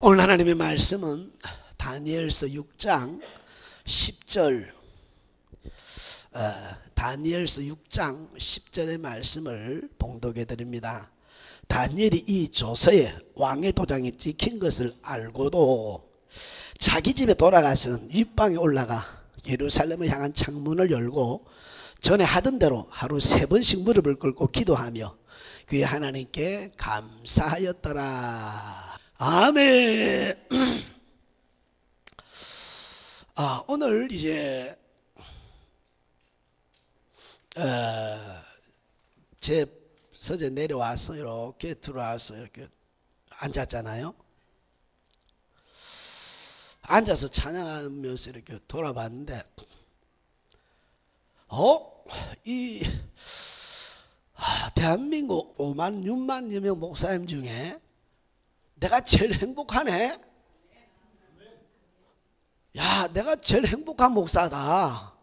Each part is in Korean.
오늘 하나님의 말씀은 다니엘서 6장 10절 다니엘서 6장 10절의 말씀을 봉독해 드립니다. 다니엘이 이 조서에 왕의 도장이 찍힌 것을 알고도 자기 집에 돌아가서는 윗방에 올라가 예루살렘을 향한 창문을 열고 전에 하던 대로 하루 3번씩 무릎을 꿇고 기도하며 그의 하나님께 감사하였더라. 아멘. 오늘 이제 제 서재 내려와서 이렇게 들어와서 이렇게 앉았잖아요. 앉아서 찬양하면서 이렇게 돌아봤는데 이 대한민국 5만 6만 명 목사님 중에 내가 제일 행복하네. 야, 내가 제일 행복한 목사다.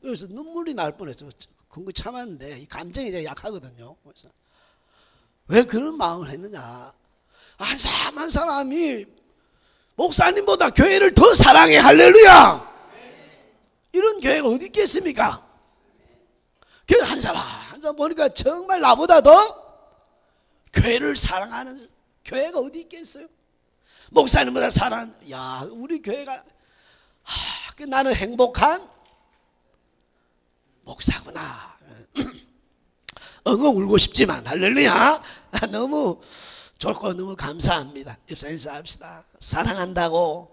그래서 눈물이 날 뻔했어. 그거 참았는데 이 감정이 되게 약하거든요. 그래서 왜 그런 마음을 했느냐? 한 사람 한 사람이 목사님보다 교회를 더 사랑해. 할렐루야. 이런 교회가 어디 있겠습니까? 교회 한 사람 보니까 정말 나보다 더 교회를 사랑하는 교회가 어디 있겠어요? 목사님보다 야, 우리 교회가 나는 행복한 목사구나. 엉엉 울고 싶지만 할렐루야. 너무 좋고 너무 감사합니다. 입사 인사합시다. 사랑한다고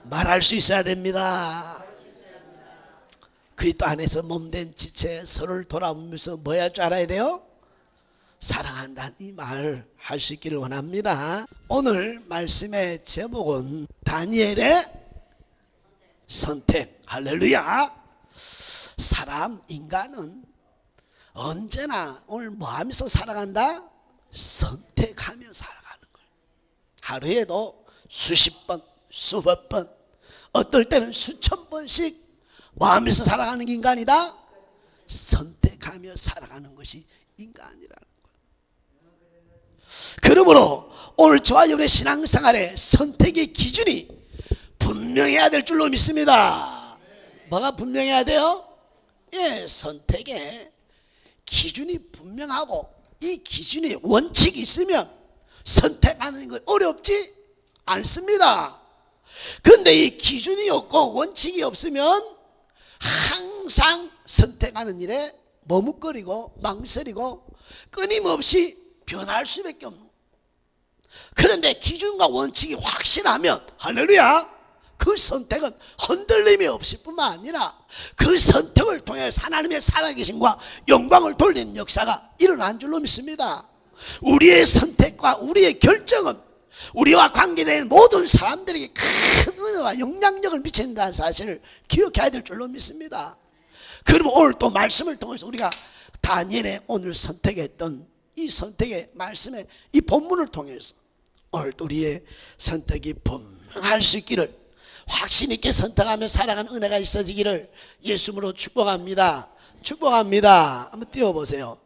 말할 수 있어야 됩니다. 그리스도 안에서 몸된 지체 서로를 돌아보면서 뭐 할 줄 알아야 돼요? 사랑한다는 이 말을 할 수 있기를 원합니다. 오늘 말씀의 제목은 다니엘의 선택. 할렐루야. 인간은 언제나 오늘 뭐 하면서 살아간다? 선택하며 살아가는 거예요. 하루에도 수십 번, 수백 번, 어떨 때는 수천 번씩 뭐 하면서 살아가는 게 인간이다? 선택하며 살아가는 것이 인간이라는 거예요. 그러므로 오늘 저와 여러분의 신앙생활에 선택의 기준이 분명해야 될 줄로 믿습니다. 뭐가 분명해야 돼요? 예, 선택의 기준이 분명하고 이 기준이 원칙이 있으면 선택하는 건 어렵지 않습니다. 그런데 이 기준이 없고 원칙이 없으면 항상 선택하는 일에 머뭇거리고 망설이고 끊임없이 변할 수밖에 없는 거예요. 그런데 기준과 원칙이 확실하면 할렐루야, 그 선택은 흔들림이 없을 뿐만 아니라 그 선택을 통해서 하나님의 살아계심과 영광을 돌리는 역사가 일어난 줄로 믿습니다. 우리의 선택과 우리의 결정은 우리와 관계된 모든 사람들에게 큰 은혜와 영향력을 미친다는 사실을 기억해야 될 줄로 믿습니다. 그러면 오늘 또 말씀을 통해서 우리가 다니엘의 오늘 선택했던 이 선택의 말씀의 이 본문을 통해서 오늘 우리의 선택이 분명할 수 있기를, 확신 있게 선택하며 살아가는 은혜가 있어지기를 예수님으로 축복합니다. 축복합니다. 한번 띄워보세요.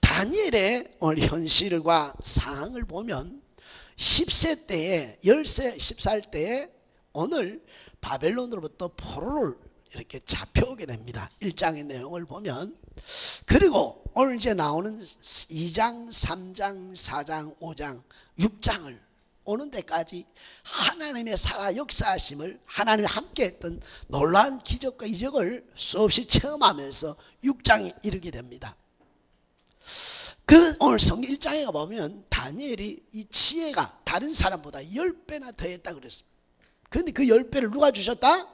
다니엘의 오늘 현실과 상황을 보면 10세 때에 10세 14살 때에 오늘 바벨론으로부터 포로를 이렇게 잡혀오게 됩니다. 1장의 내용을 보면. 그리고 오늘 이제 나오는 2장 3장 4장 5장 6장을 오는 데까지 하나님의 살아 역사하심을, 하나님이 함께 했던 놀라운 기적과 이적을 수없이 체험하면서 6장에 이르게 됩니다. 그 오늘 성경 1장에 가보면 다니엘이 이 지혜가 다른 사람보다 10배나 더했다 그랬습니다. 그런데 그 10배를 누가 주셨다?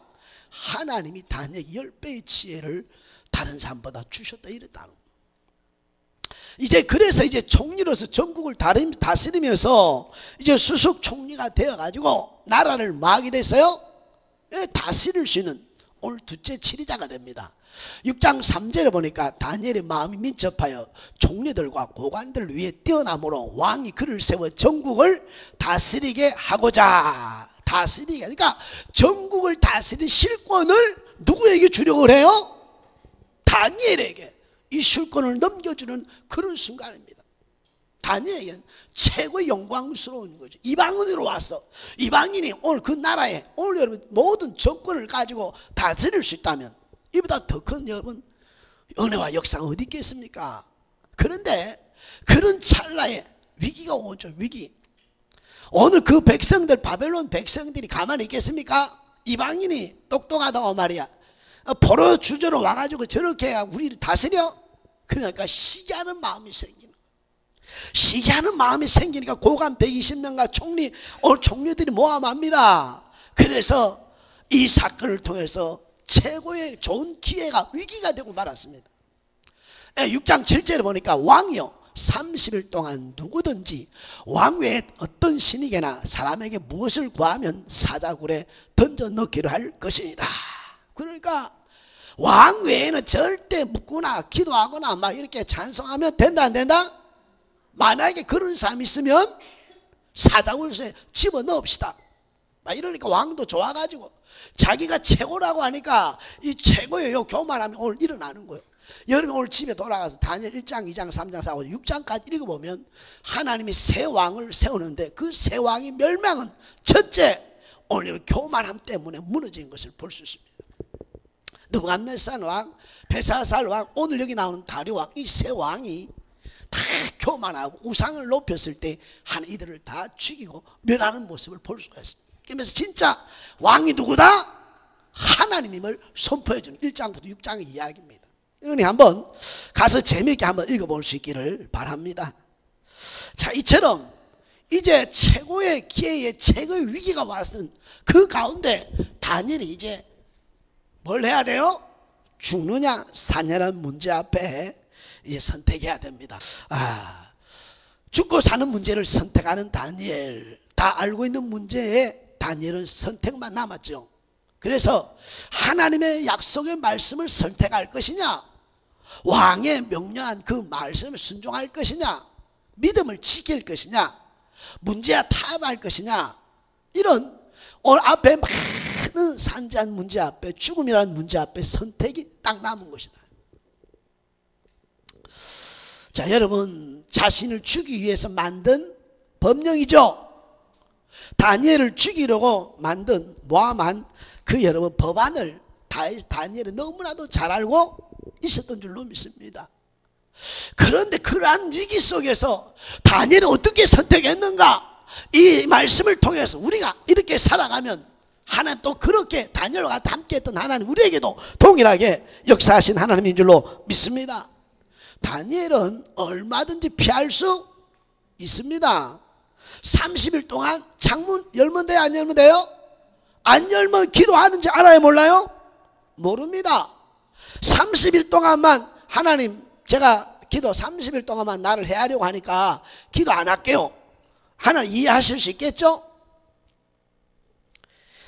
하나님이 다니엘에게 10배의 지혜를 다른 사람보다 주셨다 이랬다. 이제 그래서 이제 총리로서 전국을 다스리면서 이제 수석 총리가 되어가지고 나라를 뭐 하게 됐어요? 다스릴 수 있는 오늘 둘째 지휘자가 됩니다. 6장 3절에 보니까 다니엘의 마음이 민첩하여 총리들과 고관들을 위해 뛰어남으로 왕이 그를 세워 전국을 다스리게 하고자. 그러니까 전국을 다스릴 실권을 누구에게 주려고 해요? 다니엘에게 이 실권을 넘겨주는 그런 순간입니다. 다니엘에게는 최고의 영광스러운 거죠. 이방인으로 와서 이방인이 오늘 그 나라에 오늘 여러분 모든 정권을 가지고 다스릴 수 있다면 이보다 더 큰 여러분 은혜와 역사가 어디 있겠습니까? 그런데 그런 찰나에 위기가 오죠. 위기. 오늘 그 백성들 바벨론 백성들이 가만히 있겠습니까? 이방인이 똑똑하다고 말이야. 포로 주저로 와가지고 저렇게 우리를 다스려? 그러니까 시기하는 마음이 생기는 거예요. 시기하는 마음이 생기니까 고관 120명과 총리들이 모함합니다. 그래서 이 사건을 통해서 최고의 좋은 기회가 위기가 되고 말았습니다. 6장 7절에 보니까 왕이요 30일 동안 누구든지 왕 외에 어떤 신에게나 사람에게 무엇을 구하면 사자굴에 던져 넣기로 할 것이다. 그러니까 왕 외에는 절대 묻거나 기도하거나 막 이렇게 찬송하면 된다 안 된다? 만약에 그런 사람이 있으면 사자굴에 집어넣읍시다. 막 이러니까 왕도 좋아가지고 자기가 최고라고 하니까 이 최고의 요 교만하면 오늘 일어나는 거예요. 여러분 오늘 집에 돌아가서 다니엘 1장 2장 3장 4장 6장까지 읽어보면 하나님이 새 왕을 세우는데 그 새 왕이 멸망은 첫째 오늘 교만함 때문에 무너진 것을 볼 수 있습니다. 느부갓네살 왕, 벨사살 왕, 오늘 여기 나오는 다리오 왕, 이 세 왕이 다 교만하고 우상을 높였을 때 하나님 이들을 다 죽이고 멸하는 모습을 볼 수가 있습니다. 그러면서 진짜 왕이 누구다? 하나님임을 선포해 주는 1장부터 6장의 이야기입니다. 그러니 한번 가서 재미있게 한번 읽어볼 수 있기를 바랍니다. 자, 이처럼 이제 최고의 기회에 최고의 위기가 왔은 그 가운데 다니엘이 이제 뭘 해야 돼요? 죽느냐 사냐라는 문제 앞에 이제 선택해야 됩니다. 죽고 사는 문제를 선택하는 다니엘, 다 알고 있는 문제에 다니엘은 선택만 남았죠. 그래서 하나님의 약속의 말씀을 선택할 것이냐, 왕의 명령한 그 말씀을 순종할 것이냐, 믿음을 지킬 것이냐, 문제야 타협할 것이냐, 이런 오늘 앞에 많은 산재한 문제 앞에, 죽음이라는 문제 앞에 선택이 딱 남은 것이다. 자, 여러분 자신을 죽이기 위해서 만든 법령이죠. 다니엘을 죽이려고 만든 모함한 그 여러분 법안을 다니엘이 너무나도 잘 알고 있었던 줄로 믿습니다. 그런데 그러한 위기 속에서 다니엘은 어떻게 선택했는가? 이 말씀을 통해서 우리가 이렇게 살아가면 하나님 또 그렇게 다니엘과 함께 했던 하나님 우리에게도 동일하게 역사하신 하나님인 줄로 믿습니다. 다니엘은 얼마든지 피할 수 있습니다. 30일 동안 창문 열면 돼요? 안 열면 돼요? 안 열면 기도하는지 알아요? 몰라요? 모릅니다. 30일 동안만 하나님 제가 기도 30일 동안만 나를 헤아려고 하니까 기도 안 할게요. 하나님 이해하실 수 있겠죠?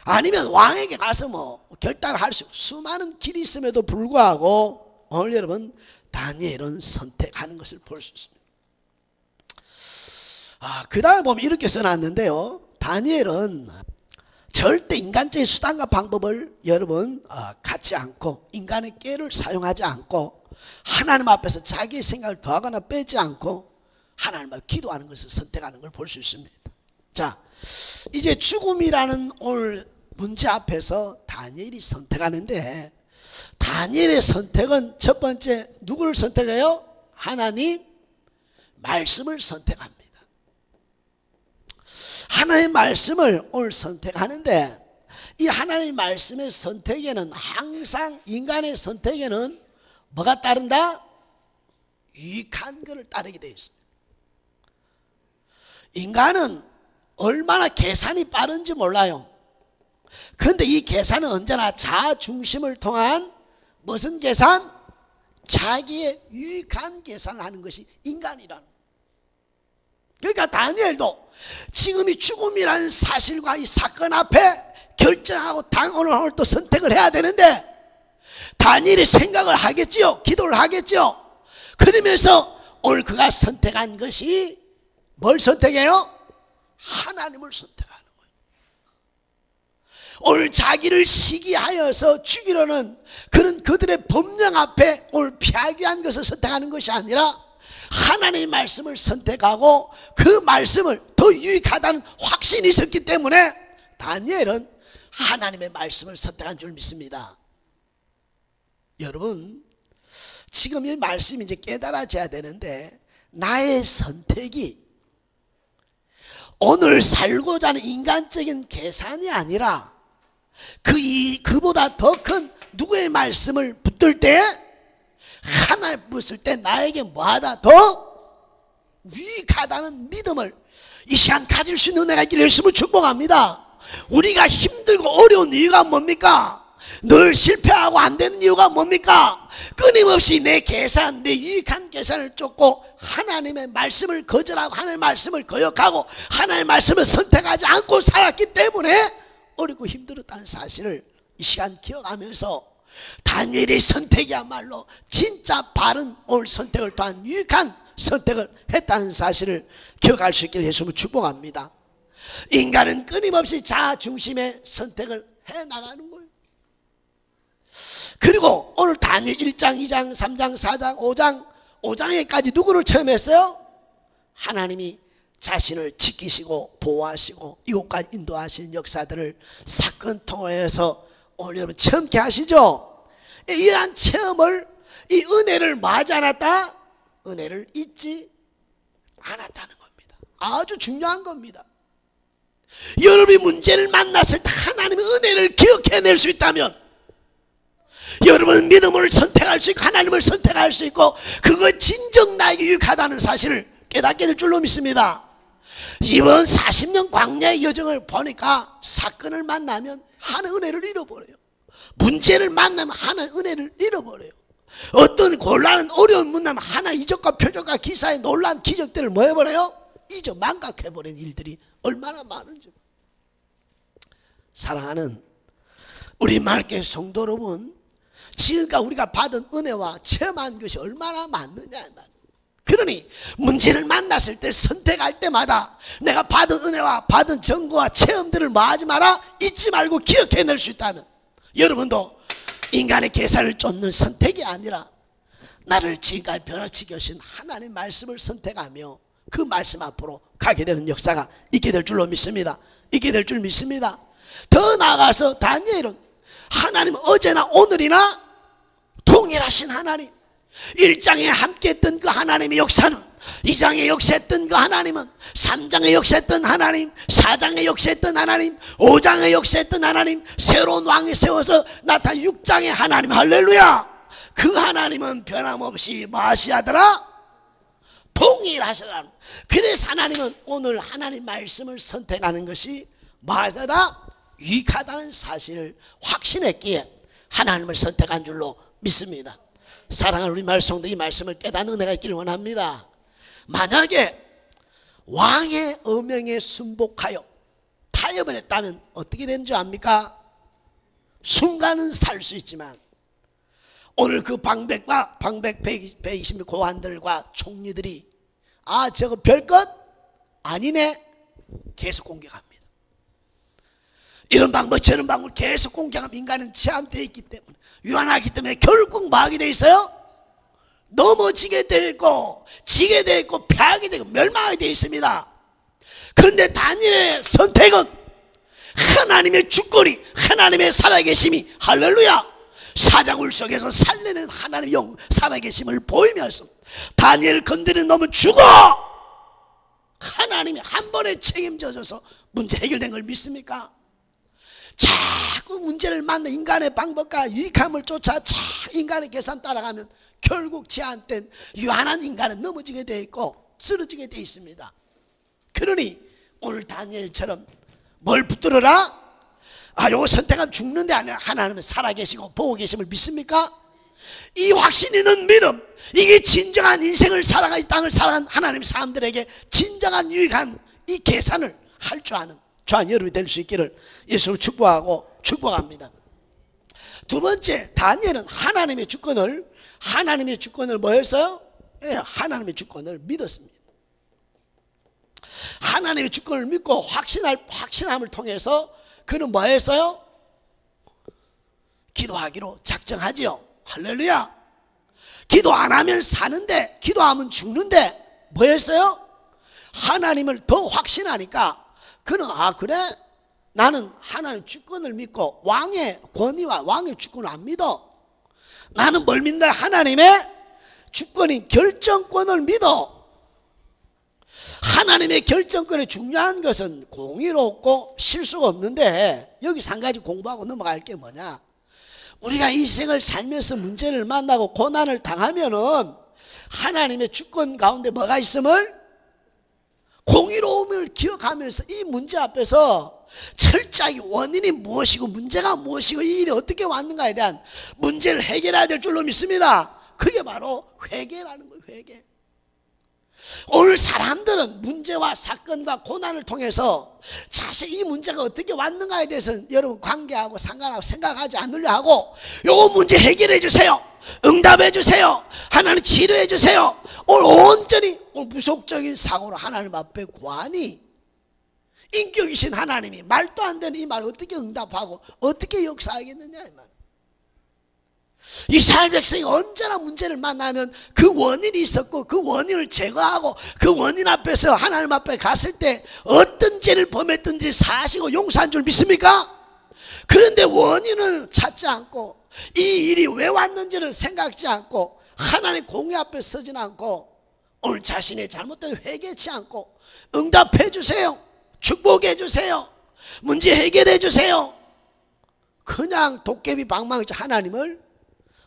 아니면 왕에게 가서 뭐 결단할 수 수많은 길이 있음에도 불구하고 오늘 여러분 다니엘은 선택하는 것을 볼 수 있습니다. 그 다음에 보면 이렇게 써놨는데요. 다니엘은 절대 인간적인 수단과 방법을 여러분 갖지 않고 인간의 꾀를 사용하지 않고 하나님 앞에서 자기의 생각을 더하거나 빼지 않고 하나님 앞에 기도하는 것을 선택하는 걸 볼 수 있습니다. 자, 이제 죽음이라는 오늘 문제 앞에서 다니엘이 선택하는데 다니엘의 선택은 첫 번째 누구를 선택해요? 하나님 말씀을 선택합니다. 하나님의 말씀을 오늘 선택하는데 이 하나님의 말씀의 선택에는 항상 인간의 선택에는 뭐가 따른다? 유익한 것을 따르게 되어 있습니다. 인간은 얼마나 계산이 빠른지 몰라요. 그런데 이 계산은 언제나 자중심을 통한 무슨 계산? 자기의 유익한 계산을 하는 것이 인간이라는 거예요. 그러니까 다니엘도 지금 이 죽음이라는 사실과 이 사건 앞에 결정하고 오늘 또 선택을 해야 되는데 다니엘이 생각을 하겠지요. 기도를 하겠지요. 그러면서 오늘 그가 선택한 것이 뭘 선택해요? 하나님을 선택하는 거예요. 오늘 자기를 시기하여서 죽이려는 그런 그들의 법령 앞에 오늘 피하기 위한 것을 선택하는 것이 아니라 하나님의 말씀을 선택하고 그 말씀을 더 유익하다는 확신이 있었기 때문에 다니엘은 하나님의 말씀을 선택한 줄 믿습니다. 여러분, 지금 이 말씀이 이제 깨달아져야 되는데, 나의 선택이 오늘 살고자 하는 인간적인 계산이 아니라 그보다 더 큰 누구의 말씀을 붙들 때, 하나님 붙을 때 나에게 뭐하다 더 유익하다는 믿음을 이 시간 가질 수 있는 은혜가 있기를 예수님을 축복합니다. 우리가 힘들고 어려운 이유가 뭡니까? 늘 실패하고 안 되는 이유가 뭡니까? 끊임없이 내 계산, 내 유익한 계산을 쫓고 하나님의 말씀을 거절하고 하나님의 말씀을 거역하고 하나님의 말씀을 선택하지 않고 살았기 때문에 어렵고 힘들었다는 사실을 이 시간 기억하면서, 다니엘의 선택이야말로 진짜 바른 옳은 선택을 또한 유익한 선택을 했다는 사실을 기억할 수 있기를 예수님을 축복합니다. 인간은 끊임없이 자아 중심의 선택을 해나가는 거예요. 그리고 오늘 다니엘 1장, 2장, 3장, 4장, 5장에까지 누구를 처음 했어요? 하나님이 자신을 지키시고 보호하시고 이곳까지 인도하신 역사들을 사건 통해서 오늘 여러분 체험케 하시죠. 이러한 체험을, 이 은혜를 맞지 않았다? 은혜를 잊지 않았다는 겁니다. 아주 중요한 겁니다. 여러분이 문제를 만났을 때 하나님의 은혜를 기억해낼 수 있다면, 여러분 믿음을 선택할 수 있고 하나님을 선택할 수 있고 그거 진정 나에게 유익하다는 사실을 깨닫게 될 줄로 믿습니다. 이번 40년 광야의 여정을 보니까 사건을 만나면 하나의 은혜를 잃어버려요. 문제를 만나면 하나의 은혜를 잃어버려요. 어떤 곤란한 어려운 문제면 하나의 이적과 표적과 기사의 놀라운 기적들을 뭐 해버려요? 잊어 망각해버린 일들이 얼마나 많은지. 사랑하는 우리 마을교회 성도 여러분, 지금까지 우리가 받은 은혜와 체험한 것이 얼마나 많느냐 이 말이에요. 그러니 문제를 만났을 때 선택할 때마다 내가 받은 은혜와 받은 정보와 체험들을 뭐 하지 마라? 잊지 말고 기억해낼 수 있다면, 여러분도 인간의 계산을 쫓는 선택이 아니라 나를 지금까지 변화시켜 주신 하나님의 말씀을 선택하며 그 말씀 앞으로 가게 되는 역사가 있게 될 줄로 믿습니다. 있게 될 줄 믿습니다. 더 나아가서 다니엘은 하나님은 어제나 오늘이나 동일하신 하나님, 1장에 함께했던 그 하나님의 역사는 2장에 역사했던 그 하나님은 3장에 역사했던 하나님, 4장에 역사했던 하나님, 5장에 역사했던 하나님, 새로운 왕이 세워서 나타난 6장의 하나님, 할렐루야. 그 하나님은 변함없이 뭐 하시더라? 동일하시더라. 그래서 하나님은 오늘 하나님 말씀을 선택하는 것이 뭐 하다? 유익하다는 사실을 확신했기에 하나님을 선택한 줄로 믿습니다. 사랑하는 우리 말씀도 이 말씀을 깨닫는 은혜가 있기를 원합니다. 만약에 왕의 어명에 순복하여 타협을 했다면 어떻게 되는 줄 압니까? 순간은 살 수 있지만 오늘 그 방백과 방백 120 고관들과 총리들이 저거 별것 아니네 계속 공격합니다. 이런 방법 저런 방법 계속 공격하면 인간은 제한되어 있기 때문에, 유한하기 때문에 결국 뭐 하게 돼 있어요? 넘어지게 돼 있고 지게 돼 있고 패하게 되고 멸망하게 돼 있습니다. 그런데 다니엘의 선택은 하나님의 주권이, 하나님의 살아계심이, 할렐루야, 사자굴 속에서 살리는 하나님의 영 살아계심을 보이면서 다니엘을 건드리는 놈은 죽어! 하나님이 한 번에 책임져줘서 문제 해결된 걸 믿습니까? 자꾸 문제를 만나 인간의 방법과 유익함을 쫓아 인간의 계산 따라가면 결국 제한된 유한한 인간은 넘어지게 돼 있고 쓰러지게 돼 있습니다. 그러니 오늘 다니엘처럼 뭘 붙들어라? 요거 선택하면 죽는데 아니라 하나님은 살아계시고 보고 계심을 믿습니까? 이 확신 있는 믿음, 이게 진정한 인생을 살아가 이 땅을 살아간 하나님의 사람들에게 진정한 유익한 이 계산을 할 줄 아는 저한 여러분이 될 수 있기를 예수를 축복하고 축복합니다. 두 번째, 다니엘은 하나님의 주권을 뭐 했어요? 하나님의 주권을 믿었습니다. 하나님의 주권을 믿고 확신함을 통해서 그는 뭐 했어요? 기도하기로 작정하지요. 할렐루야. 기도 안 하면 사는데 기도하면 죽는데 뭐 했어요? 하나님을 더 확신하니까 그는 그래? 나는 하나님 주권을 믿고 왕의 권위와 왕의 주권을 안 믿어. 나는 뭘 믿나? 하나님의 주권인 결정권을 믿어. 하나님의 결정권의 중요한 것은 공의롭고 실수가 없는데 여기서 한 가지 공부하고 넘어갈 게 뭐냐? 우리가 이 생을 살면서 문제를 만나고 고난을 당하면은 하나님의 주권 가운데 뭐가 있음을 공의로움을 기억하면서 이 문제 앞에서 철저하게 원인이 무엇이고 문제가 무엇이고 이 일이 어떻게 왔는가에 대한 문제를 해결해야 될 줄로 믿습니다. 그게 바로 회개라는 거예요. 회개. 오늘 사람들은 문제와 사건과 고난을 통해서 자세히 이 문제가 어떻게 왔는가에 대해서는 여러분 관계하고 상관하고 생각하지 않으려 하고 요 문제 해결해 주세요, 응답해 주세요, 하나님 치료해 주세요. 오늘 온전히 무속적인 사고로 하나님 앞에 구하니 인격이신 하나님이 말도 안 되는 이 말을 어떻게 응답하고 어떻게 역사하겠느냐 이 말. 이스라엘 백성이 언제나 문제를 만나면 그 원인이 있었고 그 원인을 제거하고 그 원인 앞에서 하나님 앞에 갔을 때 어떤 죄를 범했든지 사하시고 용서한 줄 믿습니까? 그런데 원인을 찾지 않고 이 일이 왜 왔는지를 생각지 않고 하나님 공의 앞에 서진 않고 오늘 자신의 잘못된 회개치 않고 응답해 주세요, 축복해 주세요, 문제 해결해 주세요. 그냥 도깨비 방망이처 하나님을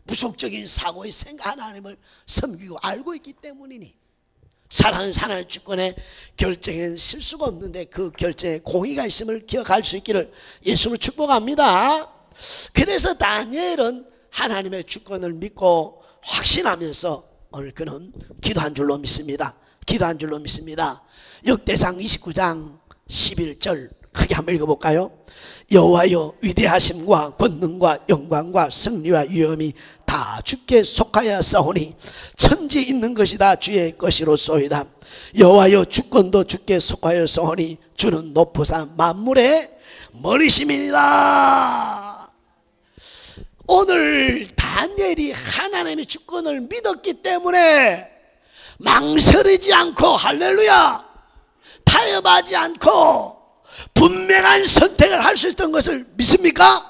무속적인 사고의 생각 하나님을 섬기고 알고 있기 때문이니 사랑하는 하나님의 주권에 결정엔 실수가 없는데 그 결정에 공의가 있음을 기억할 수 있기를 예수를 축복합니다. 그래서 다니엘은 하나님의 주권을 믿고 확신하면서 오늘 그는 기도한 줄로 믿습니다. 기도한 줄로 믿습니다. 역대상 29장 11절 크게 한번 읽어볼까요? 여호와여 위대하심과 권능과 영광과 승리와 위엄이 다 주께 속하였사오니 천지 있는 것이 다 주의 것이로소이다. 여호와여 주권도 주께 속하였사오니 주는 높으사 만물의 머리심이니라. 오늘 다니엘이 하나님의 주권을 믿었기 때문에 망설이지 않고 할렐루야 타협하지 않고 분명한 선택을 할 수 있었던 것을 믿습니까?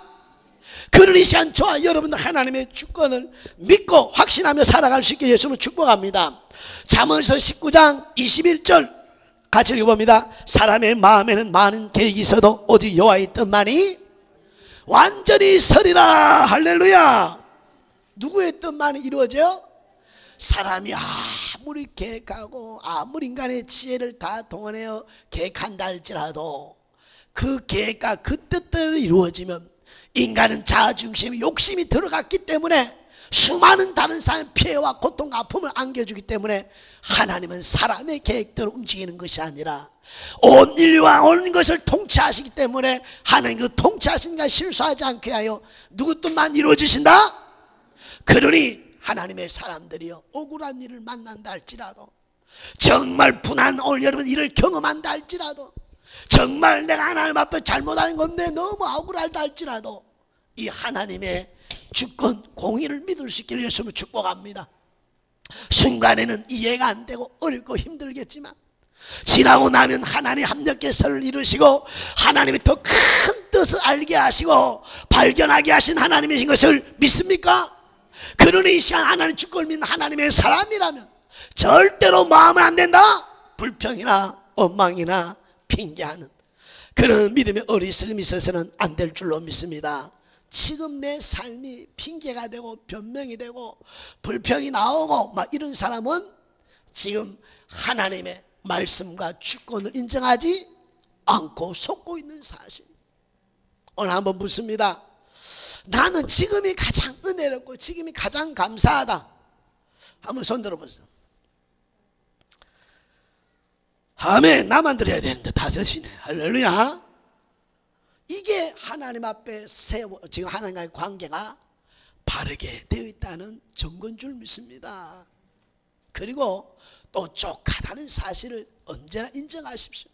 그런 이 시간 저와 여러분들 하나님의 주권을 믿고 확신하며 살아갈 수 있게 예수님을 축복합니다. 잠언서 19장 21절 같이 읽어봅니다. 사람의 마음에는 많은 계획이 있어도 오직 여호와의 뜻만이 완전히 서리라. 할렐루야. 누구의 뜻만이 이루어져요? 사람이 아무리 계획하고 아무리 인간의 지혜를 다 동원하여 계획한다 할지라도 그 계획과 그 뜻대로 이루어지면 인간은 자아중심이 욕심이 들어갔기 때문에 수많은 다른 사람의 피해와 고통 아픔을 안겨주기 때문에 하나님은 사람의 계획대로 움직이는 것이 아니라 온 인류와 온 것을 통치하시기 때문에 하나님 그 통치하신 가 실수하지 않게 하여 누구 뜻만 이루어지신다? 그러니 하나님의 사람들이여 억울한 일을 만난다 할지라도 정말 분한 오늘 여러분 일을 경험한다 할지라도 정말 내가 하나님 앞에 잘못한 건데 너무 억울하다 할지라도 이 하나님의 주권 공의를 믿을 수 있기를 예수님을 축복합니다. 순간에는 이해가 안 되고 어렵고 힘들겠지만 지나고 나면 하나님 합력의 선을 이루시고 하나님의 더 큰 뜻을 알게 하시고 발견하게 하신 하나님이신 것을 믿습니까? 그러니 이 시간 하나님 주권을 믿는 하나님의 사람이라면 절대로 마음은 안 된다. 불평이나 원망이나 핑계하는 그런 믿음의 어리석음이 있어서는 안 될 줄로 믿습니다. 지금 내 삶이 핑계가 되고 변명이 되고 불평이 나오고 막 이런 사람은 지금 하나님의 말씀과 주권을 인정하지 않고 속고 있는 사실. 오늘 한번 묻습니다. 나는 지금이 가장 은혜롭고 지금이 가장 감사하다. 한번 손 들어보세요. 아멘. 나만 들어야 되는데 다섯이네. 할렐루야. 이게 하나님 앞에 지금 하나님과의 관계가 바르게 되어 있다는 증거인 줄 믿습니다. 그리고 또 족하다는 사실을 언제나 인정하십시오.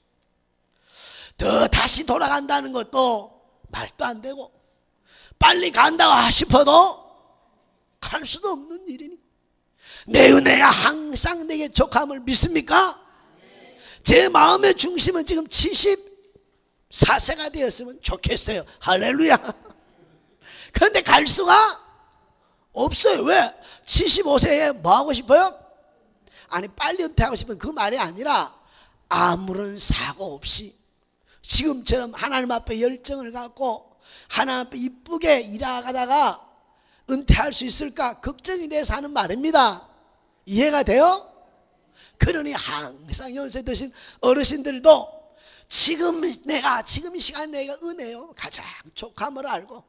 더 다시 돌아간다는 것도 말도 안 되고 빨리 간다고 싶어도 갈 수도 없는 일이니 내 은혜가 항상 내게 족함을 믿습니까? 제 마음의 중심은 지금 74세가 되었으면 좋겠어요. 할렐루야. 그런데 갈 수가 없어요. 왜? 75세에 뭐 하고 싶어요? 아니 빨리 은퇴하고 싶은 그 말이 아니라 아무런 사고 없이 지금처럼 하나님 앞에 열정을 갖고 하나님 앞에 이쁘게 일하다가 은퇴할 수 있을까 걱정이 돼서 하는 말입니다. 이해가 돼요? 그러니 항상 연세 드신 어르신들도 지금 이 시간 내가 은혜요 가장 족함을 알고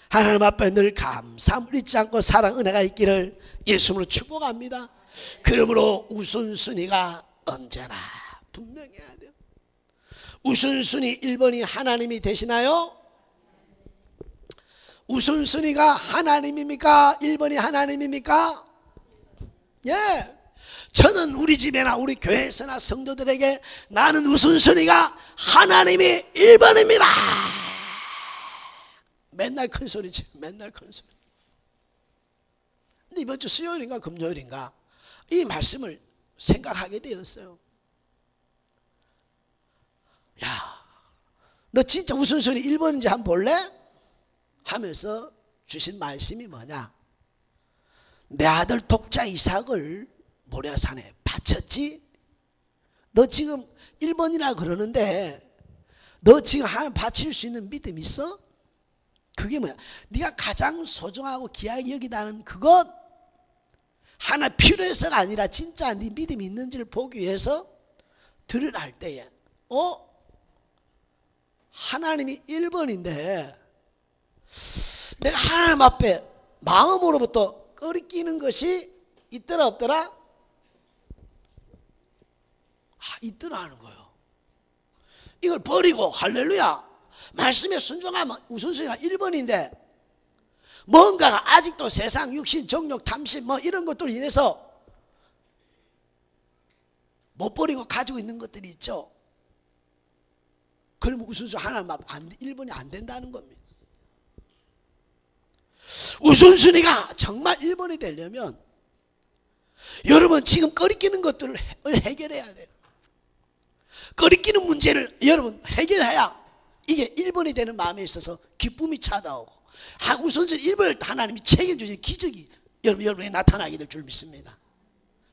하나님 앞에 늘 감사함을 잊지 않고 사랑 은혜가 있기를 예수님으로 축복합니다. 그러므로 우선순위가 언제나 분명해야 돼요. 우선순위 1번이 하나님이 되시나요? 우선순위가 하나님입니까? 1번이 하나님입니까? 예. 저는 우리 집에나 우리 교회에서나 성도들에게 나는 우선순위가 하나님이 1번입니다. 맨날 큰 소리지. 맨날 큰 소리. 근데 이번 주 수요일인가 금요일인가 이 말씀을 생각하게 되었어요. 야, 너 진짜 우선순위 1번인지 한번 볼래? 하면서 주신 말씀이 뭐냐? 내 아들 독자 이삭을 모리아산에 바쳤지? 너 지금 1번이라 그러는데 너 지금 하나님 바칠 수 있는 믿음 있어? 그게 뭐야? 네가 가장 소중하고 귀하게 여기다는 그것 하나 필요해서가 아니라 진짜 네 믿음이 있는지를 보기 위해서 드러날 때에 하나님이 1번인데 내가 하나님 앞에 마음으로부터 끓이끼는 것이 있더라 없더라? 있더라 하는 거예요. 이걸 버리고 할렐루야 말씀에 순종하면 우선순위가 1번인데 뭔가가 아직도 세상 육신 정욕 탐심 뭐 이런 것들로 인해서 못 버리고 가지고 있는 것들이 있죠. 그러면 우선순위 하나님 앞 1번이 안 된다는 겁니다. 우선순위가 정말 1번이 되려면 여러분 지금 꺼리끼는 것들을 해결해야 돼요. 꺼리끼는 문제를 여러분 해결해야 이게 1번이 되는 마음에 있어서 기쁨이 찾아오고 우선순위 1번을 하나님이 책임주시는 기적이 여러분에게 나타나게 될 줄 믿습니다.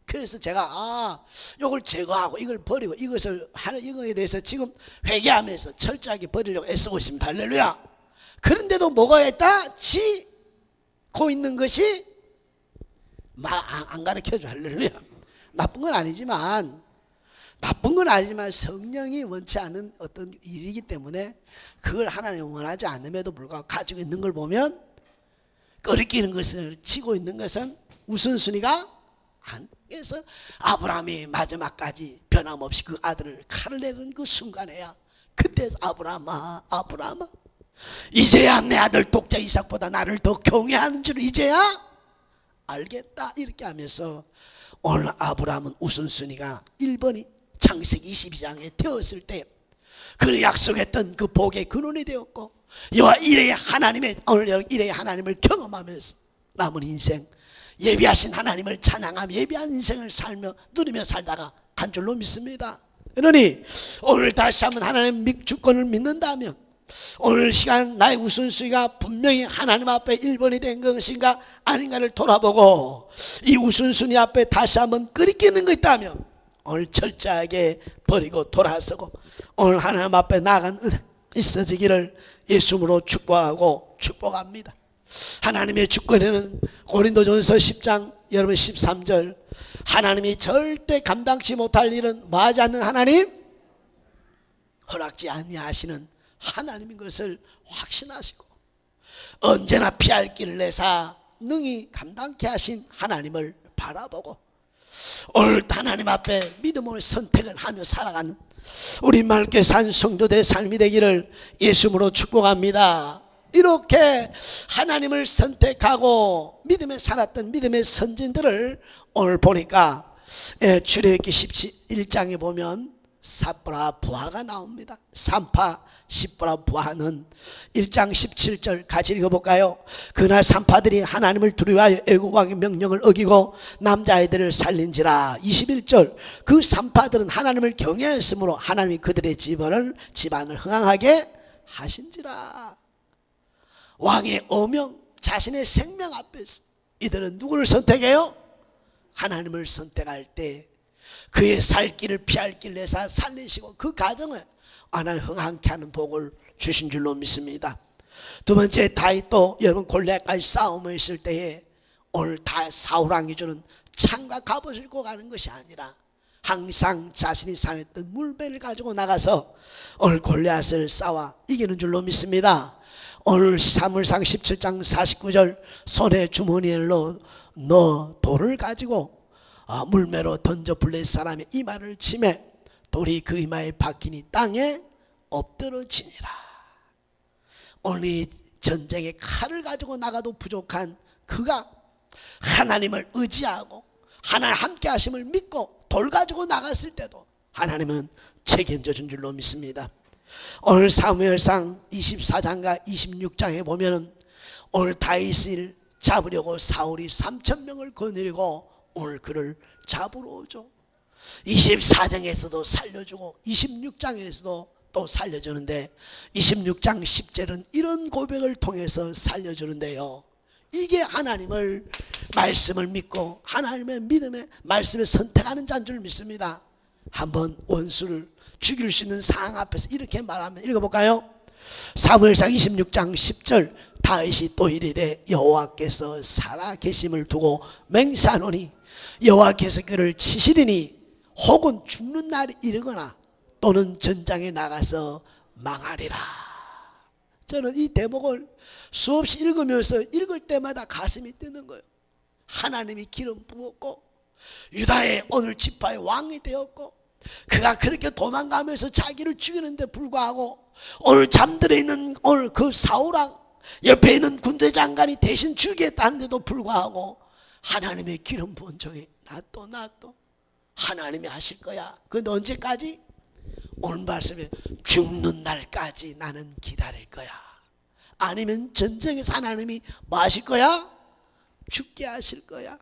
그래서 제가 이걸 제거하고 이걸 버리고 이거에 대해서 지금 회개하면서 철저하게 버리려고 애쓰고 있습니다. 할렐루야. 그런데도 뭐가 있다? 지고 있는 것이 안 가르쳐줘. 할렐루야. 나쁜 건 아니지만 성령이 원치 않는 어떤 일이기 때문에 그걸 하나님 원하지 않음에도 불구하고 가지고 있는 걸 보면 꺼리끼는 것을 지고 있는 것은 우선순위가 안 돼서 아브라함이 마지막까지 변함없이 그 아들을 칼을 내는 그 순간에야 그때 아브라함아 이제야 내 아들 독자 이삭보다 나를 더 경외하는 줄 이제야 알겠다 이렇게 하면서 오늘 아브라함은 우선순위가 1번이 창세기 22장에 되었을 때 그 약속했던 그 복의 근원이 되었고 이와 이래의 하나님의 오늘 이래의 하나님을 경험하면서 남은 인생 예비하신 하나님을 찬양하며 예비한 인생을 살며 누리며 살다가 간 줄로 믿습니다. 그러니 오늘 다시 한번 하나님의 주권을 믿는다면 오늘 시간 나의 우선순위가 분명히 하나님 앞에 1번이 된 것인가 아닌가를 돌아보고 이 우선순위 앞에 다시 한번 끓이끼는 거 있다면 오늘 철저하게 버리고 돌아서고 오늘 하나님 앞에 나아간 은혜 있어지기를 예수님으로 축복하고 축복합니다. 하나님의 주권에는 고린도전서 10장 여러분 13절 하나님이 절대 감당치 못할 일은 뭐하지 않는 하나님? 허락지 아니하시는 하나님인 것을 확신하시고 언제나 피할 길을 내사 능히 감당케 하신 하나님을 바라보고 오늘 하나님 앞에 믿음으로 선택을 하며 살아가는 우리 맑게 산 성도들의 삶이 되기를 예수님으로 축복합니다. 이렇게 하나님을 선택하고 믿음에 살았던 믿음의 선진들을 오늘 보니까 출애굽기 17장에 보면 삽브라 부하가 나옵니다. 산파 십브라 부하는 1장 17절 같이 읽어볼까요? 그날 산파들이 하나님을 두려워하여 애굽 왕의 명령을 어기고 남자아이들을 살린지라. 21절 그 산파들은 하나님을 경외했으므로 하나님이 그들의 집안을 흥황하게 하신지라. 왕의 어명, 자신의 생명 앞에서 이들은 누구를 선택해요? 하나님을 선택할 때 그의 살 길을 피할 길을 내사 살리시고 그 가정을 하나님 흥황케 하는 복을 주신 줄로 믿습니다. 두 번째, 다윗도 여러분 골리앗과의 싸움을 했을 때에 오늘 사울왕이 주는 창과 갑옷을 입고 가는 것이 아니라 항상 자신이 사용했던 물배를 가지고 나가서 오늘 골리앗을 싸워 이기는 줄로 믿습니다. 오늘 사무엘상 17장 49절 손에 주머니에 넣어 돌을 가지고 물매로 던져 블레셋 사람의 이마를 치매 돌이 그 이마에 박히니 땅에 엎드러지니라. 오늘 이 전쟁에 칼을 가지고 나가도 부족한 그가 하나님을 의지하고 하나님 함께 하심을 믿고 돌 가지고 나갔을 때도 하나님은 책임져 준 줄로 믿습니다. 오늘 사무엘상 24장과 26장에 보면은 오늘 다윗을 잡으려고 사울이 3,000명을 거느리고 오늘 그를 잡으러 오죠. 24장에서도 살려주고 26장에서도 또 살려주는데 26장 10절은 이런 고백을 통해서 살려주는데요. 이게 하나님을 말씀을 믿고 하나님의 믿음의 말씀을 선택하는 자인 줄 믿습니다. 한번 원수를 죽일 수 있는 상황 앞에서 이렇게 말하면 읽어볼까요? 사무엘상 26장 10절 다윗이 또 이르되 여호와께서 살아계심을 두고 맹세하노니 여호와께서 그를 치시리니 혹은 죽는 날이 이르거나 또는 전장에 나가서 망하리라. 저는 이 대목을 수없이 읽으면서 읽을 때마다 가슴이 뛰는 거예요. 하나님이 기름 부었고 유다의 오늘 지파의 왕이 되었고 그가 그렇게 도망가면서 자기를 죽이는데 불구하고 오늘 잠들어 있는 오늘 그 사울왕 옆에 있는 군대 장관이 대신 죽이겠다는데도 불구하고 하나님의 기름 부은 종이 나 또 하나님이 하실 거야. 그건 언제까지? 오늘 말씀에 죽는 날까지 나는 기다릴 거야. 아니면 전쟁에서 하나님이 뭐 하실 거야? 죽게 하실 거야.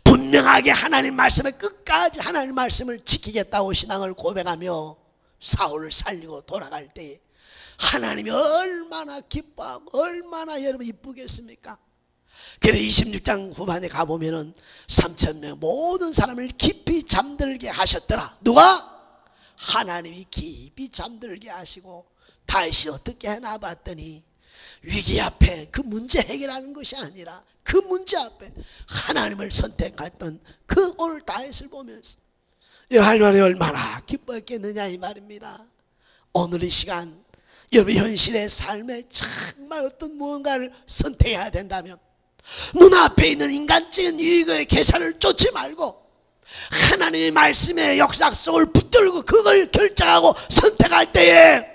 분명하게 하나님 말씀에 끝까지 하나님 말씀을 지키겠다고 신앙을 고백하며 사울을 살리고 돌아갈 때 하나님이 얼마나 기뻐하고 얼마나 여러분 이쁘겠습니까? 그래 26장 후반에 가보면은 3,000명 모든 사람을 깊이 잠들게 하셨더라. 누가? 하나님이 깊이 잠들게 하시고 다윗이 어떻게 해나 봤더니 위기 앞에 그 문제 해결하는 것이 아니라 그 문제 앞에 하나님을 선택했던 그 오늘 다윗을 보면서 이 할머니 얼마나 기뻐했겠느냐 이 말입니다. 오늘 이 시간 여러분 현실의 삶에 정말 어떤 무언가를 선택해야 된다면 눈앞에 있는 인간적인 유익의 계산을 쫓지 말고 하나님의 말씀의 역사 속을 붙들고 그걸 결정하고 선택할 때에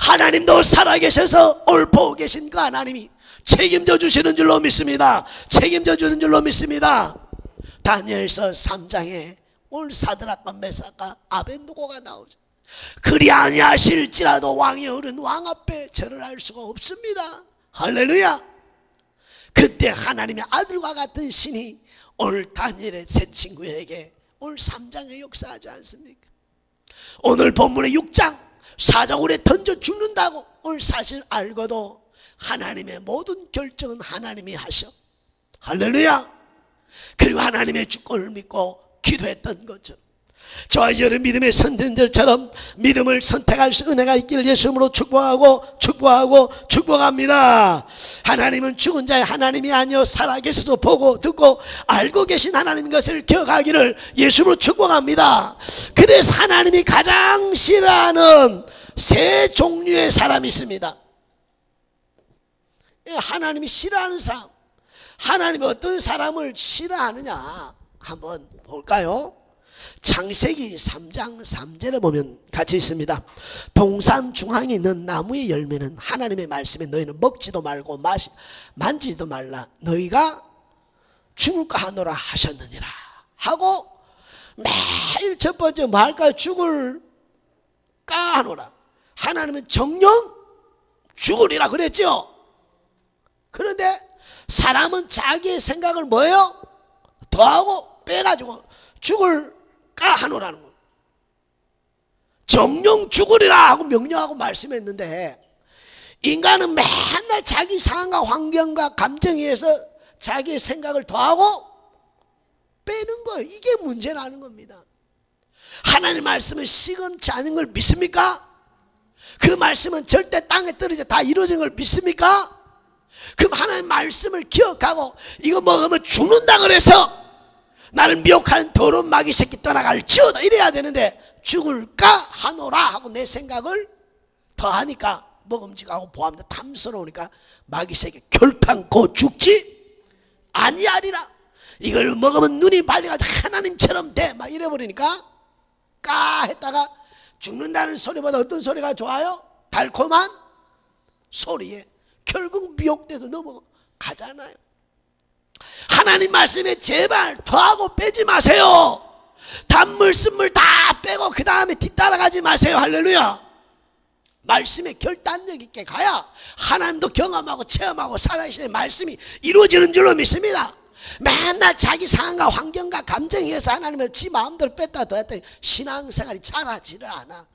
하나님도 살아계셔서 오늘 보고 계신 그 하나님이 책임져 주시는 줄로 믿습니다. 책임져 주는 줄로 믿습니다. 다니엘서 3장에 오늘 사드락과 메삭과 아벤누고가 나오죠. 그리 아니하실지라도 왕이 어른 왕 앞에 절을 할 수가 없습니다. 할렐루야. 그때 하나님의 아들과 같은 신이 오늘 다니엘의 세 친구에게 오늘 3장에 역사하지 않습니까? 오늘 본문의 6장 4장울에 던져 죽는다고 오늘 사실 알고도 하나님의 모든 결정은 하나님이 하셔. 할렐루야. 그리고 하나님의 주권을 믿고 기도했던 것처럼 저와 여러분 믿음의 선진들처럼 믿음을 선택할 수 은혜가 있기를 예수님으로 축복합니다. 하나님은 죽은 자의 하나님이 아니요 살아계셔서 보고 듣고 알고 계신 하나님인 것을 기억하기를 예수님으로 축복합니다. 그래서 하나님이 가장 싫어하는 세 종류의 사람이 있습니다. 하나님이 싫어하는 사람, 하나님이 어떤 사람을 싫어하느냐 한번 볼까요? 창세기 3장 3절에 보면 같이 있습니다. 동산 중앙에 있는 나무의 열매는 하나님의 말씀에 너희는 먹지도 말고 만지지도 말라 너희가 죽을까 하노라 하셨느니라 하고 매일 첫 번째 뭐 할까요? 죽을 까하노라. 하나님은 정령 죽으리라 그랬죠. 그런데 사람은 자기의 생각을 뭐예요? 더하고 빼가지고 죽을 까하노라는 거예요. 정령 죽으리라 하고 명령하고 말씀했는데, 인간은 맨날 자기 상황과 환경과 감정에 의해서 자기의 생각을 더하고 빼는 거예요. 이게 문제라는 겁니다. 하나님의 말씀은 시금치 않은 걸 믿습니까? 그 말씀은 절대 땅에 떨어져 다 이루어지는 걸 믿습니까? 그럼 하나님의 말씀을 기억하고 이거 먹으면 죽는다 그래서 나를 미혹하는 더러운 마귀 새끼 떠나갈지어다 이래야 되는데, 죽을까 하노라 하고 내 생각을 더하니까 먹음직하고 보합니다. 탐스러우니까 마귀 새끼 결단코 죽지 아니하리라. 이걸 먹으면 눈이 밝아가지고 하나님처럼 돼 막 이래버리니까 까 했다가 죽는다는 소리보다 어떤 소리가 좋아요? 달콤한 소리에 결국 미혹돼도 넘어가잖아요. 하나님 말씀에 제발 더하고 빼지 마세요. 단물 쓴물 다 빼고 그 다음에 뒤따라가지 마세요. 할렐루야. 말씀에 결단력 있게 가야 하나님도 경험하고 체험하고 살아계시는 말씀이 이루어지는 줄로 믿습니다. 맨날 자기 상황과 환경과 감정에 의해서 하나님을 지 마음대로 뺐다 더했더니 신앙생활이 잘하지를 않아.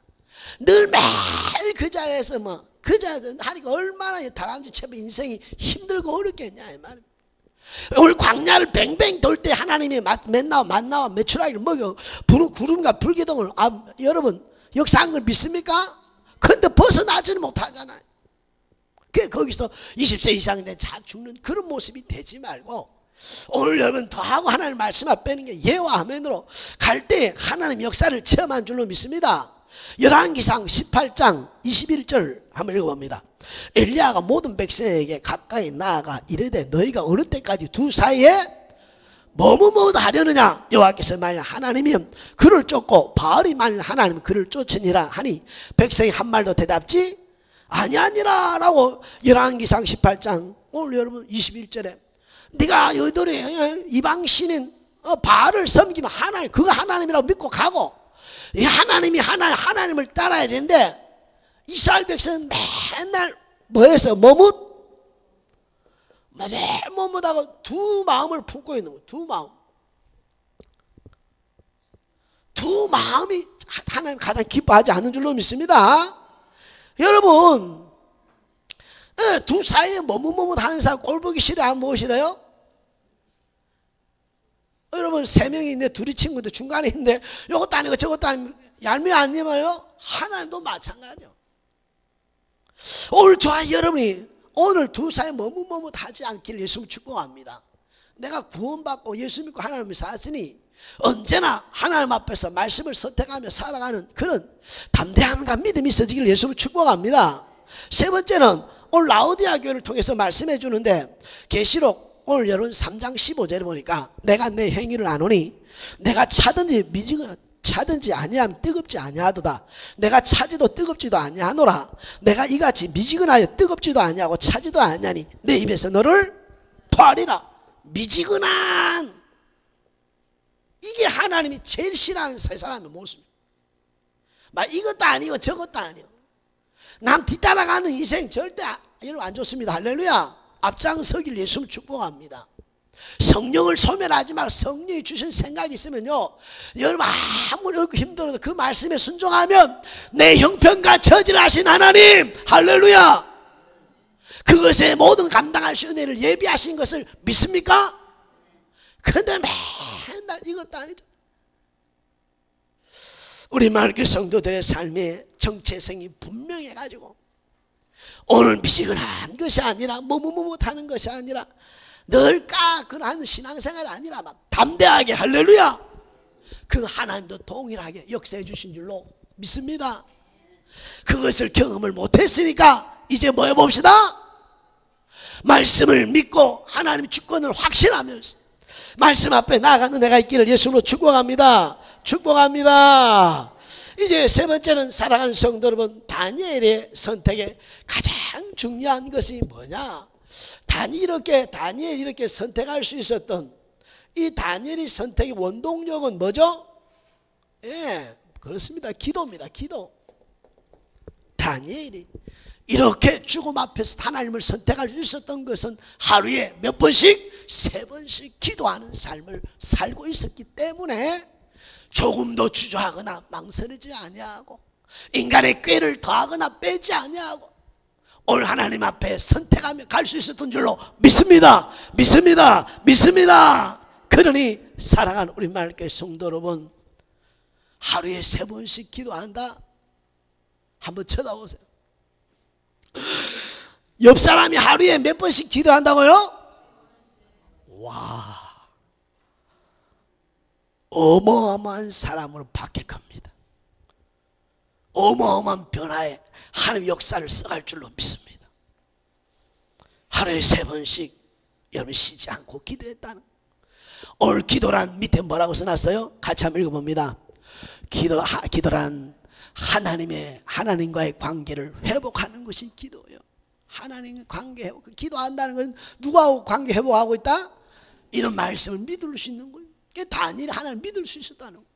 늘 매일 그 자리에서 그 자리에서 하니까 얼마나 다람쥐 채비 인생이 힘들고 어렵겠냐 이 말입니다. 오늘 광야를 뱅뱅 돌 때 하나님이 만나와 메추라기를 먹여 구름과 불기둥을 여러분 역사한 걸 믿습니까? 그런데 벗어나지는 못하잖아요. 거기서 20세 이상 된 자 죽는 그런 모습이 되지 말고 오늘 여러분 더하고 하나님 말씀을 빼는 게 예와 아멘으로 갈 때 하나님 역사를 체험한 줄로 믿습니다. 열왕기상 18장 21절 한번 읽어봅니다. 엘리야가 모든 백성에게 가까이 나아가 이르되 너희가 어느 때까지 두 사이에 뭐뭐뭐 하려느냐. 여호와께서 만일 하나님이 그를 쫓고 바알이 만일 하나님 그를 쫓으니라 하니 백성이 한 말도 대답지 아니하니라 라고 열왕기상 18장 오늘 여러분 21절에 네가 여들이 이방 신인 바알을 섬기면 하나님 그거 하나님이라고 믿고 가고 이 하나님이 하나님을 따라야 되는데 이스라엘 백성은 맨날 뭐해서 머뭇하고 두 마음을 품고 있는 거예요. 두 마음이 하나님 가장 기뻐하지 않는 줄로 믿습니다. 여러분 두 사이에 머뭇하는 사람 꼴보기 싫어요? 안 보기 싫어요? 여러분 세 명이 있는데 둘이 친구인데 중간에 있는데 이것도 아니고 저것도 아니고 얄미 아니면요 하나님도 마찬가지죠. 오늘 저와 여러분이 오늘 두 사이 머뭇하지 않기를 예수님 축복합니다. 내가 구원받고 예수 믿고 하나님을 살았으니 언제나 하나님 앞에서 말씀을 선택하며 살아가는 그런 담대함과 믿음이 있어지기를 예수님 축복합니다. 세 번째는 오늘 라오디아 교회를 통해서 말씀해 주는데 계시록 오늘 여러분 3장 15절에 보니까 내가 내 행위를 아노니 내가 차든지 아니하면 뜨겁지 아니하도다. 내가 차지도 뜨겁지도 아니하노라. 내가 이같이 미지근하여 뜨겁지도 아니하고 차지도 아니하니 내 입에서 너를 토하리라. 미지근한 이게 하나님이 제일 싫어하는 세 사람의 모습입니다. 막 이것도 아니고 저것도 아니고 남 뒤따라가는 인생 절대 여러분 안 좋습니다. 할렐루야. 앞장서길 예수님 축복합니다. 성령을 소멸하지 말고 성령이 주신 생각이 있으면요 여러분 아무리 어렵고 힘들어도 그 말씀에 순종하면 내 형편과 처지를 하신 하나님 할렐루야 그것에 모든 감당할 수 은혜를 예비하신 것을 믿습니까? 그런데 맨날 이것도 아니죠. 우리 마을교회 성도들의 삶의 정체성이 분명해가지고 오늘 미지근한 것이 아니라 머뭇하는 것이 아니라 늘 까그하는 신앙생활이 아니라 막 담대하게 할렐루야 그 하나님도 동일하게 역사해 주신 줄로 믿습니다. 그것을 경험을 못했으니까 이제 뭐 해봅시다. 말씀을 믿고 하나님 주권을 확신하면서 말씀 앞에 나아가는 내가 있기를 예수로 축복합니다. 축복합니다. 이제 세 번째는 사랑하는 성도 여러분 다니엘의 선택에 가장 중요한 것이 뭐냐. 다니엘이 이렇게 선택할 수 있었던 이 다니엘의 선택의 원동력은 뭐죠? 예, 그렇습니다. 기도입니다. 기도. 다니엘이 이렇게 죽음 앞에서 하나님을 선택할 수 있었던 것은 하루에 몇 번씩? 3번씩 기도하는 삶을 살고 있었기 때문에 조금도 주저하거나 망설이지 아니하고 인간의 꾀를 더하거나 빼지 아니하고 오늘 하나님 앞에 선택하며 갈 수 있었던 줄로 믿습니다. 믿습니다. 믿습니다. 그러니 사랑하는 우리 말교회 성도 여러분, 하루에 3번씩 기도한다? 한번 쳐다보세요. 옆 사람이 하루에 몇 번씩 기도한다고요? 와, 어마어마한 사람으로 바뀔 겁니다. 어마어마한 변화에 하나님의 역사를 써갈 줄로 믿습니다. 하루에 3번씩 여러분 쉬지 않고 기도했다는, 오늘 기도란 밑에 뭐라고 써놨어요? 같이 한번 읽어봅니다. 기도란 하나님과의 관계를 회복하는 것이 기도예요. 하나님의 관계 회복. 기도한다는 건 누구하고 관계 회복하고 있다? 이런 말씀을 믿을 수 있는 거예요. 다니엘이 하나님을 믿을 수 있었다는 거예요.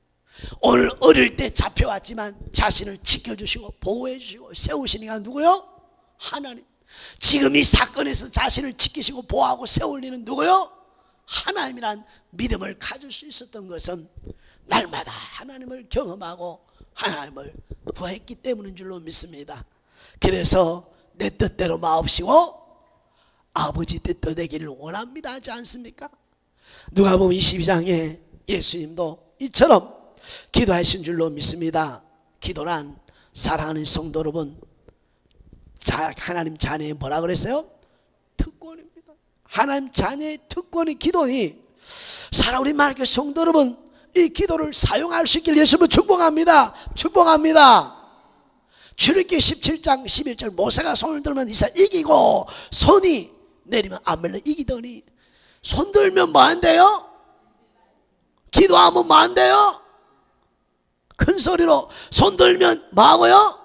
오늘 어릴 때 잡혀왔지만 자신을 지켜주시고 보호해주시고 세우시니까 누구요? 하나님. 지금 이 사건에서 자신을 지키시고 보호하고 세울리는 누구요? 하나님이란 믿음을 가질 수 있었던 것은 날마다 하나님을 경험하고 하나님을 구했기 때문인 줄로 믿습니다. 그래서 내 뜻대로 마옵시고 아버지 뜻도 되기를 원합니다 하지 않습니까? 누가복음 22장에 예수님도 이처럼 기도하신 줄로 믿습니다. 기도란 사랑하는 성도 여러분, 하나님 자녀의 뭐라 그랬어요? 특권입니다. 하나님 자녀의 특권이 기도니 사랑하는 우리 말교회 성도 여러분, 이 기도를 사용할 수 있길 예수님을 축복합니다. 축복합니다. 출애굽기 17장 11절 모세가 손을 들면 이스라엘 이기고 손이 내리면 아말렉 이기더니 손 들면 뭐 한대요? 기도하면 뭐 한대요? 큰 소리로 손 들면 뭐 하고요?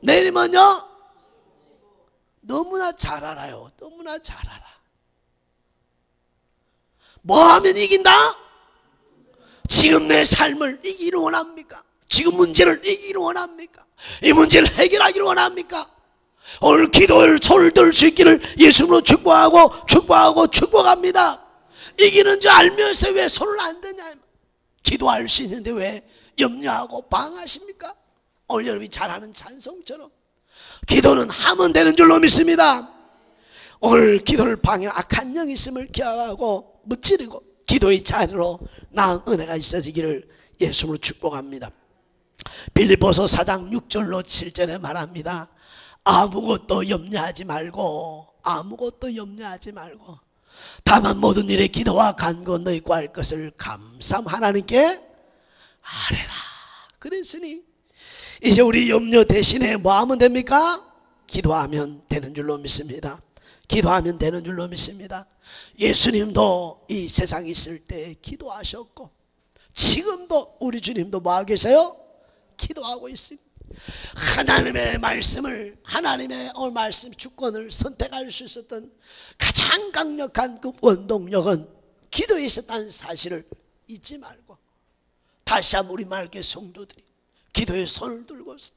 내리면요? 너무나 잘 알아요. 너무나 잘 알아. 뭐 하면 이긴다? 지금 내 삶을 이기기를 원합니까? 지금 문제를 이기기를 원합니까? 이 문제를 해결하기를 원합니까? 오늘 기도를 손을 들 수 있기를 예수님으로 축복합니다. 이기는 줄 알면서 왜 손을 안 드냐? 기도할 수 있는데 왜 염려하고 방황하십니까? 오늘 여러분이 잘하는 찬송처럼 기도는 하면 되는 줄로 믿습니다. 오늘 기도를 방해하는 악한 영이 있음을 기억하고 무찌르고 기도의 자리로 나은 은혜가 있어지기를 예수님으로 축복합니다. 빌립보서 4장 6절로 7절에 말합니다. 아무것도 염려하지 말고 다만 모든 일에 기도와 간구 너희 구할 것을 감사함 하나님께 아뢰라. 그랬으니 이제 우리 염려 대신에 뭐 하면 됩니까? 기도하면 되는 줄로 믿습니다. 기도하면 되는 줄로 믿습니다. 예수님도 이 세상에 있을 때 기도하셨고 지금도 우리 주님도 뭐 하고 계세요? 기도하고 있습니다. 하나님의 말씀을, 하나님의 오늘 말씀 주권을 선택할 수 있었던 가장 강력한 그 원동력은 기도에 있었다는 사실을 잊지 말고 다시 한번 우리 말교회 성도들이 기도에 손을 들고서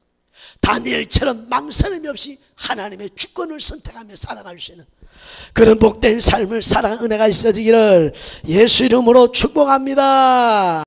다니엘처럼 망설임이 없이 하나님의 주권을 선택하며 살아갈 수 있는 그런 복된 삶을 살아가는 은혜가 있어지기를 예수 이름으로 축복합니다.